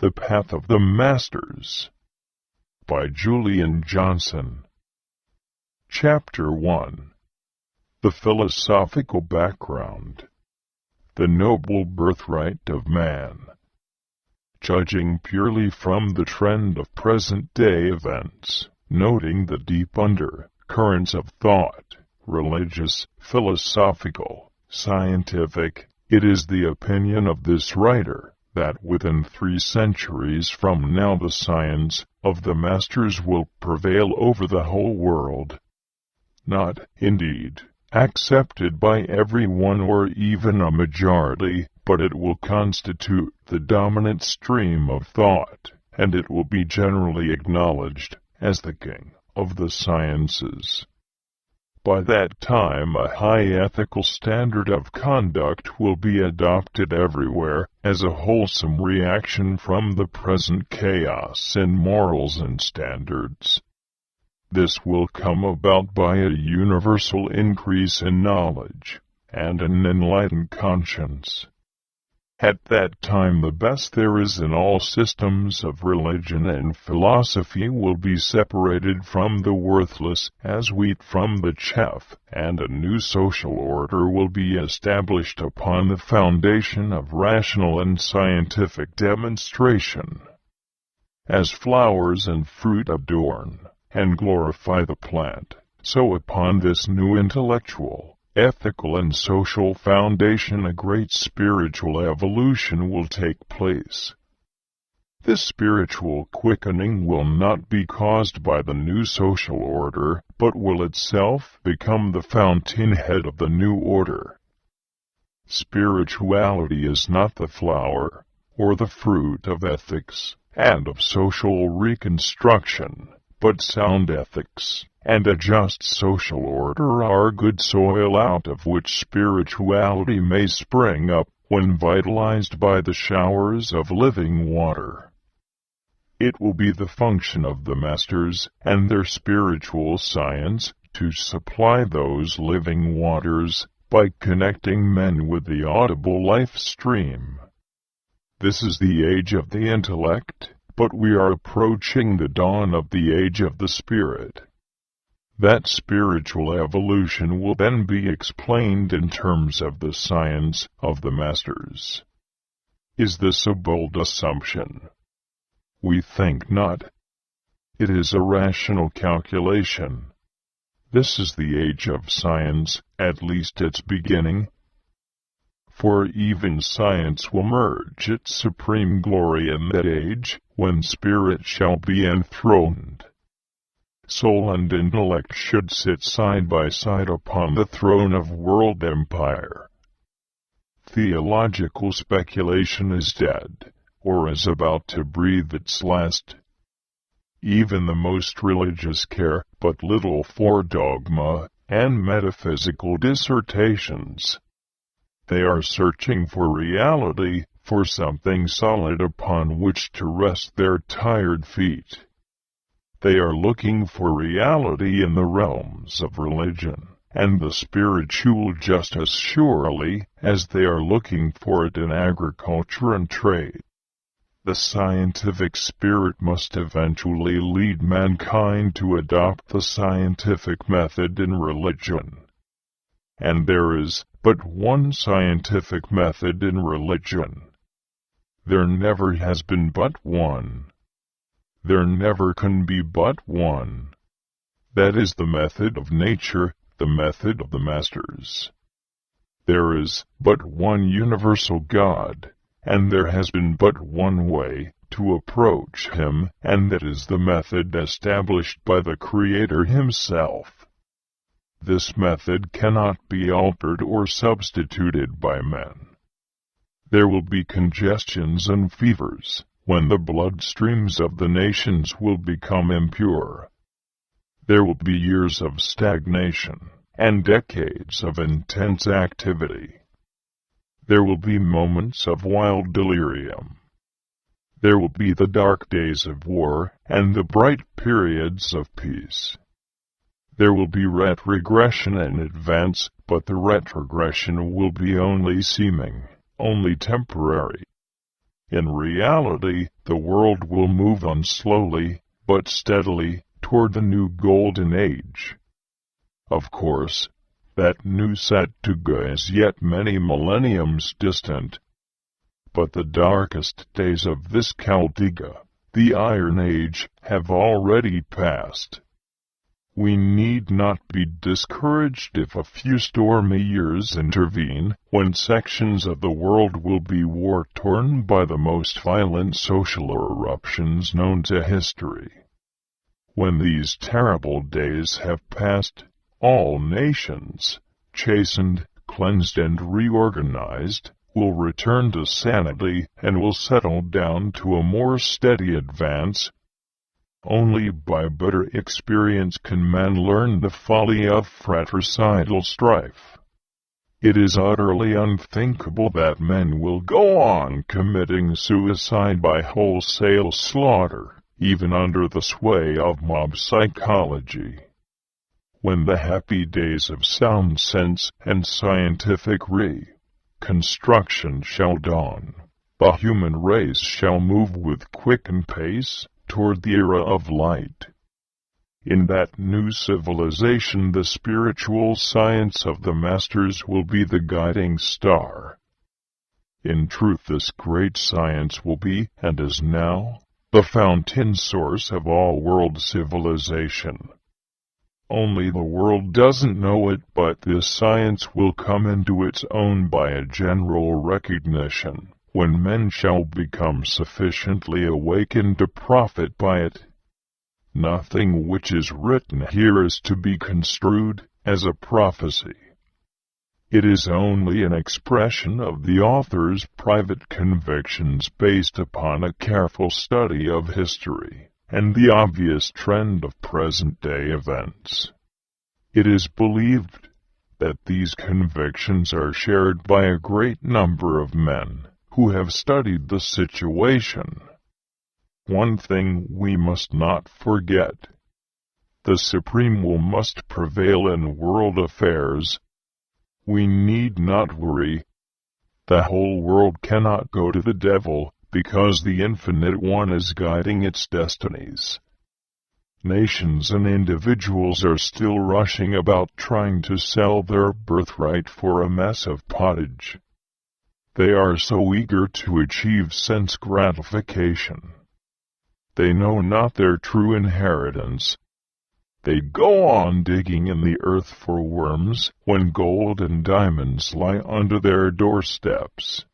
The Path of the Masters by Julian Johnson. Chapter 1. The Philosophical Background. The Noble Birthright of Man. Judging purely from the trend of present-day events, noting the deep undercurrents of thought, religious, philosophical, scientific, it is the opinion of this writer that within 3 centuries from now the science of the masters will prevail over the whole world. Not, indeed, accepted by everyone or even a majority, but it will constitute the dominant stream of thought, and it will be generally acknowledged as the king of the sciences. By that time a high ethical standard of conduct will be adopted everywhere as a wholesome reaction from the present chaos in morals and standards. This will come about by a universal increase in knowledge and an enlightened conscience. At that time the best there is in all systems of religion and philosophy will be separated from the worthless as wheat from the chaff, and a new social order will be established upon the foundation of rational and scientific demonstration. As flowers and fruit adorn and glorify the plant, so upon this new intellectual, ethical and social foundation a great spiritual evolution will take place. This spiritual quickening will not be caused by the new social order, but will itself become the fountainhead of the new order. Spirituality is not the flower, or the fruit of ethics, and of social reconstruction, but sound ethics and a just social order are good soil out of which spirituality may spring up when vitalized by the showers of living water. It will be the function of the masters and their spiritual science to supply those living waters by connecting men with the audible life stream. This is the age of the intellect, but we are approaching the dawn of the age of the spirit. That spiritual evolution will then be explained in terms of the science of the masters. Is this a bold assumption? We think not. It is a rational calculation. This is the age of science, at least its beginning. For even science will merge its supreme glory in that age, when spirit shall be enthroned. Soul and intellect should sit side by side upon the throne of world empire. Theological speculation is dead, or is about to breathe its last. Even the most religious care but little for dogma and metaphysical dissertations. They are searching for reality, for something solid upon which to rest their tired feet. They are looking for reality in the realms of religion and the spiritual just as surely as they are looking for it in agriculture and trade. The scientific spirit must eventually lead mankind to adopt the scientific method in religion. And there is but one scientific method in religion. There never has been but one. There never can be but one. That is the method of nature, the method of the masters. There is but one universal God, and there has been but one way to approach him, and that is the method established by the Creator himself. This method cannot be altered or substituted by men. There will be congestions and fevers, when the blood streams of the nations will become impure. There will be years of stagnation, and decades of intense activity. There will be moments of wild delirium. There will be the dark days of war, and the bright periods of peace. There will be retrogression and advance, but the retrogression will be only seeming, only temporary. In reality, the world will move on slowly, but steadily, toward the new golden age. Of course, that new Sattuga is yet many millenniums distant. But the darkest days of this Kaldiga, the Iron Age, have already passed. We need not be discouraged if a few stormy years intervene, when sections of the world will be war-torn by the most violent social eruptions known to history. When these terrible days have passed, all nations, chastened, cleansed and reorganized, will return to sanity and will settle down to a more steady advance. Only by bitter experience can man learn the folly of fratricidal strife. It is utterly unthinkable that men will go on committing suicide by wholesale slaughter, even under the sway of mob psychology. When the happy days of sound sense and scientific reconstruction shall dawn, the human race shall move with quickened pace toward the era of light. In that new civilization the spiritual science of the masters will be the guiding star. In truth this great science will be, and is now, the fountain source of all world civilization. Only the world doesn't know it, but this science will come into its own by a general recognition, when men shall become sufficiently awakened to profit by it. Nothing which is written here is to be construed as a prophecy. It is only an expression of the author's private convictions based upon a careful study of history and the obvious trend of present-day events. It is believed that these convictions are shared by a great number of men who have studied the situation. One thing we must not forget. The supreme will must prevail in world affairs. We need not worry. The whole world cannot go to the devil, because the Infinite One is guiding its destinies. Nations and individuals are still rushing about trying to sell their birthright for a mess of pottage. They are so eager to achieve sense gratification. They know not their true inheritance. They go on digging in the earth for worms, when gold and diamonds lie under their doorsteps.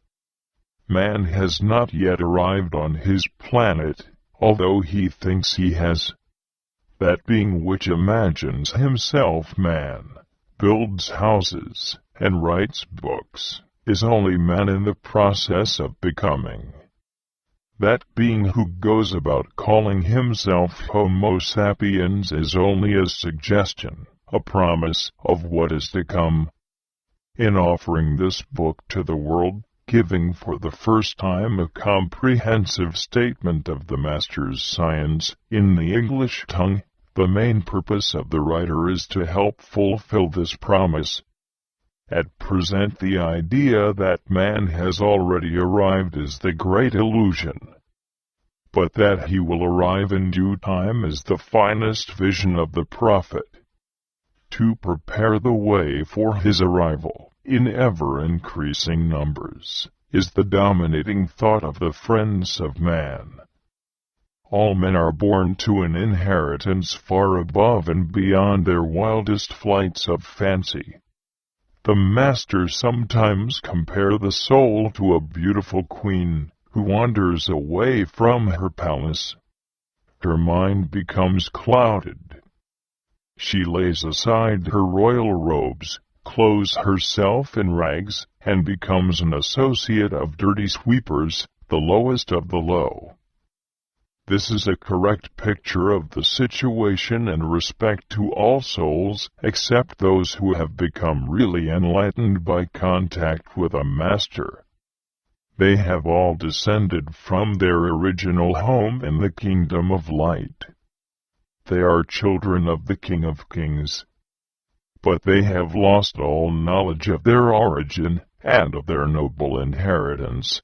Man has not yet arrived on his planet, although he thinks he has. That being which imagines himself man, builds houses, and writes books, is only man in the process of becoming. That being who goes about calling himself Homo sapiens is only a suggestion, a promise of what is to come. In offering this book to the world, giving for the first time a comprehensive statement of the Master's science in the English tongue, the main purpose of the writer is to help fulfill this promise. At present the idea that man has already arrived is the great illusion. But that he will arrive in due time is the finest vision of the prophet. To prepare the way for his arrival, in ever-increasing numbers, is the dominating thought of the friends of man. All men are born to an inheritance far above and beyond their wildest flights of fancy. The masters sometimes compare the soul to a beautiful queen who wanders away from her palace. Her mind becomes clouded. She lays aside her royal robes, clothes herself in rags, and becomes an associate of dirty sweepers, the lowest of the low. This is a correct picture of the situation in respect to all souls, except those who have become really enlightened by contact with a master. They have all descended from their original home in the kingdom of light. They are children of the King of Kings. But they have lost all knowledge of their origin and of their noble inheritance.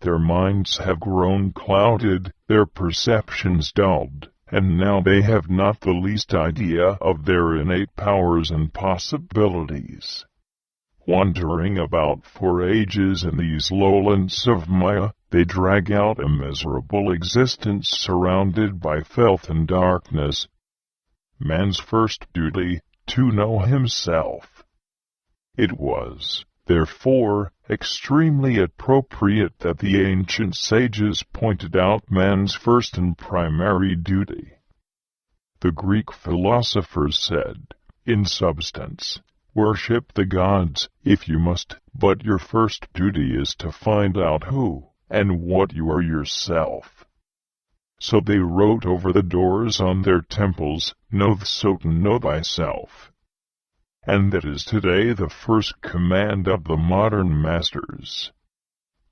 Their minds have grown clouded, their perceptions dulled, and now they have not the least idea of their innate powers and possibilities. Wandering about for ages in these lowlands of Maya, they drag out a miserable existence surrounded by filth and darkness. Man's first duty, to know himself. It was, therefore, extremely appropriate that the ancient sages pointed out man's first and primary duty. The Greek philosophers said, in substance, worship the gods, if you must, but your first duty is to find out who and what you are yourself. So they wrote over the doors on their temples, Know Sotan, know thyself. And that is today the first command of the modern masters.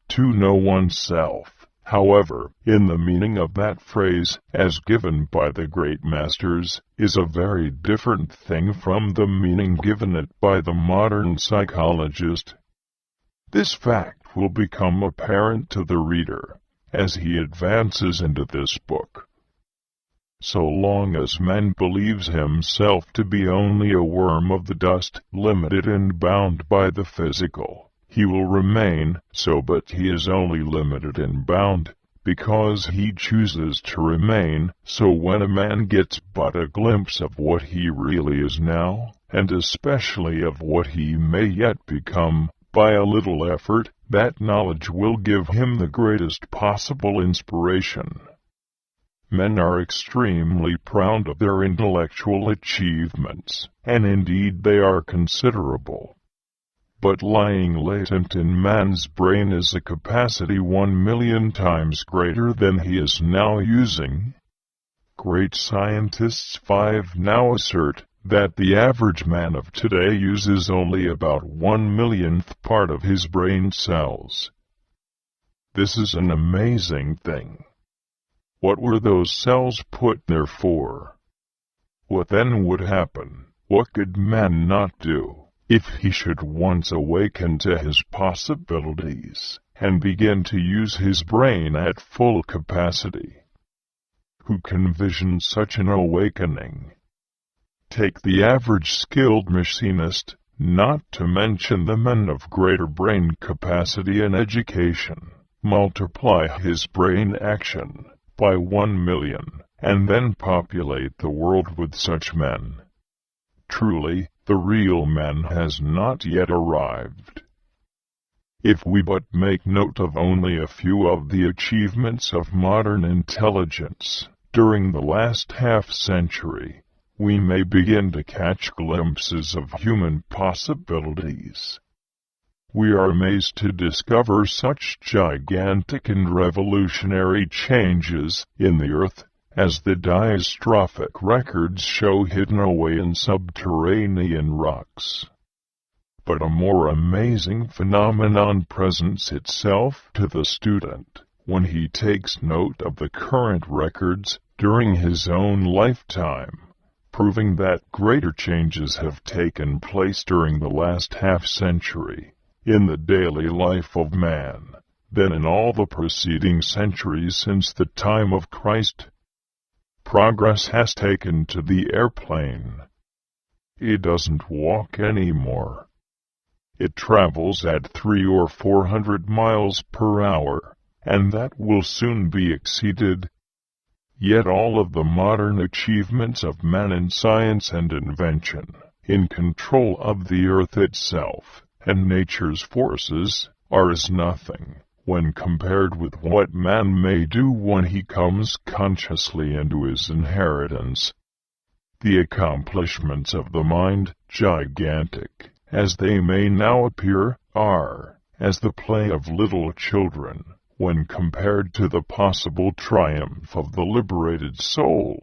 To know oneself, however, in the meaning of that phrase, as given by the great masters, is a very different thing from the meaning given it by the modern psychologist. This fact will become apparent to the reader as he advances into this book. So long as man believes himself to be only a worm of the dust, limited and bound by the physical, he will remain so, but he is only limited and bound because he chooses to remain so. When a man gets but a glimpse of what he really is now, and especially of what he may yet become, by a little effort, that knowledge will give him the greatest possible inspiration. Men are extremely proud of their intellectual achievements, and indeed they are considerable. But lying latent in man's brain is a capacity 1,000,000 times greater than he is now using. Great scientists now assert that the average man of today uses only about 1/1,000,000th part of his brain cells. This is an amazing thing. What were those cells put there for? What then would happen? What could man not do, if he should once awaken to his possibilities, and begin to use his brain at full capacity? Who can vision such an awakening? Take the average skilled machinist, not to mention the men of greater brain capacity and education, multiply his brain action by 1,000,000, and then populate the world with such men. Truly, the real man has not yet arrived. If we but make note of only a few of the achievements of modern intelligence during the last half-century, we may begin to catch glimpses of human possibilities. We are amazed to discover such gigantic and revolutionary changes in the earth, as the diastrophic records show hidden away in subterranean rocks. But a more amazing phenomenon presents itself to the student when he takes note of the current records during his own lifetime, proving that greater changes have taken place during the last half-century in the daily life of man than in all the preceding centuries since the time of Christ. Progress has taken to the airplane. It doesn't walk anymore. It travels at 300 or 400 miles per hour, and that will soon be exceeded. Yet all of the modern achievements of man in science and invention, in control of the earth itself, and nature's forces, are as nothing when compared with what man may do when he comes consciously into his inheritance. The accomplishments of the mind, gigantic as they may now appear, are as the play of little children when compared to the possible triumph of the liberated soul.